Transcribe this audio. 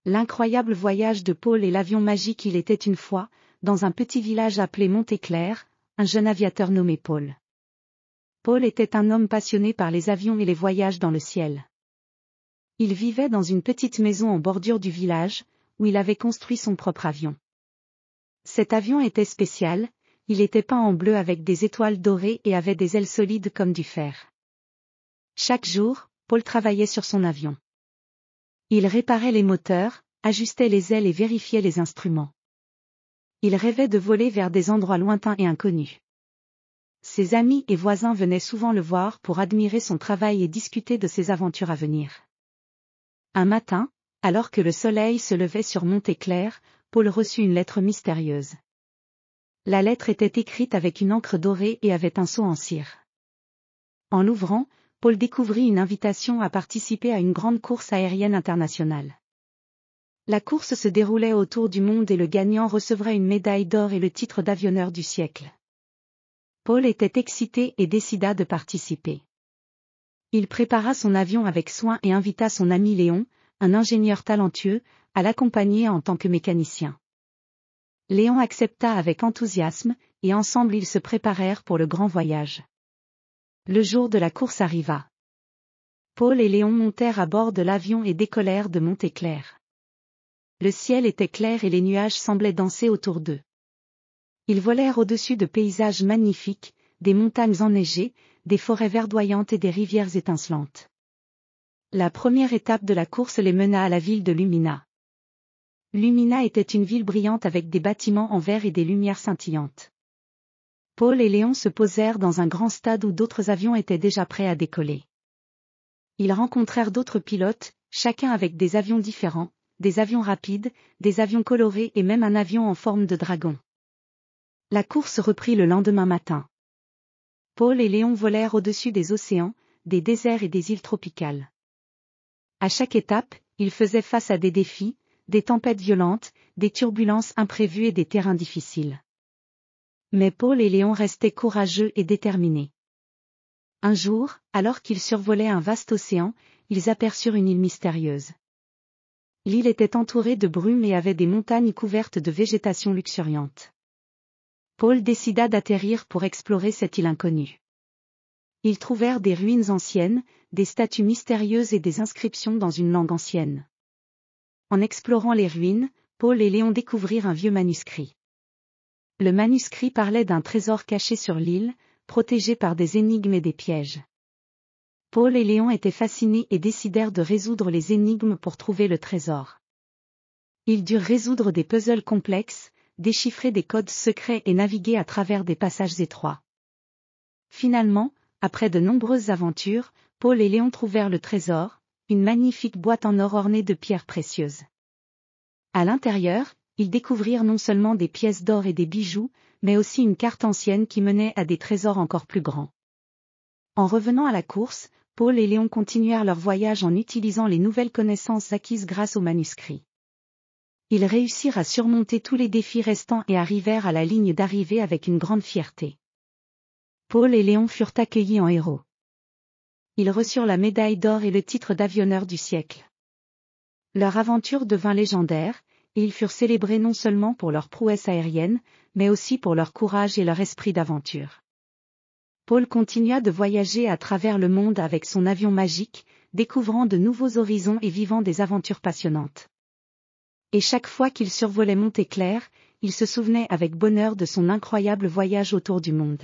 L'incroyable voyage de Paul et l'avion magique. Il était une fois, dans un petit village appelé Montéclair, un jeune aviateur nommé Paul. Paul était un homme passionné par les avions et les voyages dans le ciel. Il vivait dans une petite maison en bordure du village, où il avait construit son propre avion. Cet avion était spécial, il était peint en bleu avec des étoiles dorées et avait des ailes solides comme du fer. Chaque jour, Paul travaillait sur son avion. Il réparait les moteurs, ajustait les ailes et vérifiait les instruments. Il rêvait de voler vers des endroits lointains et inconnus. Ses amis et voisins venaient souvent le voir pour admirer son travail et discuter de ses aventures à venir. Un matin, alors que le soleil se levait sur Montéclair, Paul reçut une lettre mystérieuse. La lettre était écrite avec une encre dorée et avait un sceau en cire. En l'ouvrant, Paul découvrit une invitation à participer à une grande course aérienne internationale. La course se déroulait autour du monde et le gagnant recevrait une médaille d'or et le titre d'avionneur du siècle. Paul était excité et décida de participer. Il prépara son avion avec soin et invita son ami Léon, un ingénieur talentueux, à l'accompagner en tant que mécanicien. Léon accepta avec enthousiasme, et ensemble ils se préparèrent pour le grand voyage. Le jour de la course arriva. Paul et Léon montèrent à bord de l'avion et décollèrent de Montéclair. Le ciel était clair et les nuages semblaient danser autour d'eux. Ils volèrent au-dessus de paysages magnifiques, des montagnes enneigées, des forêts verdoyantes et des rivières étincelantes. La première étape de la course les mena à la ville de Lumina. Lumina était une ville brillante avec des bâtiments en verre et des lumières scintillantes. Paul et Léon se posèrent dans un grand stade où d'autres avions étaient déjà prêts à décoller. Ils rencontrèrent d'autres pilotes, chacun avec des avions différents, des avions rapides, des avions colorés et même un avion en forme de dragon. La course reprit le lendemain matin. Paul et Léon volèrent au-dessus des océans, des déserts et des îles tropicales. À chaque étape, ils faisaient face à des défis, des tempêtes violentes, des turbulences imprévues et des terrains difficiles. Mais Paul et Léon restaient courageux et déterminés. Un jour, alors qu'ils survolaient un vaste océan, ils aperçurent une île mystérieuse. L'île était entourée de brume et avait des montagnes couvertes de végétation luxuriante. Paul décida d'atterrir pour explorer cette île inconnue. Ils trouvèrent des ruines anciennes, des statues mystérieuses et des inscriptions dans une langue ancienne. En explorant les ruines, Paul et Léon découvrirent un vieux manuscrit. Le manuscrit parlait d'un trésor caché sur l'île, protégé par des énigmes et des pièges. Paul et Léon étaient fascinés et décidèrent de résoudre les énigmes pour trouver le trésor. Ils durent résoudre des puzzles complexes, déchiffrer des codes secrets et naviguer à travers des passages étroits. Finalement, après de nombreuses aventures, Paul et Léon trouvèrent le trésor, une magnifique boîte en or ornée de pierres précieuses. À l'intérieur, ils découvrirent non seulement des pièces d'or et des bijoux, mais aussi une carte ancienne qui menait à des trésors encore plus grands. En revenant à la course, Paul et Léon continuèrent leur voyage en utilisant les nouvelles connaissances acquises grâce au manuscrit. Ils réussirent à surmonter tous les défis restants et arrivèrent à la ligne d'arrivée avec une grande fierté. Paul et Léon furent accueillis en héros. Ils reçurent la médaille d'or et le titre d'avionneur du siècle. Leur aventure devint légendaire, et ils furent célébrés non seulement pour leur prouesse aérienne, mais aussi pour leur courage et leur esprit d'aventure. Paul continua de voyager à travers le monde avec son avion magique, découvrant de nouveaux horizons et vivant des aventures passionnantes. Et chaque fois qu'il survolait Montéclair, il se souvenait avec bonheur de son incroyable voyage autour du monde.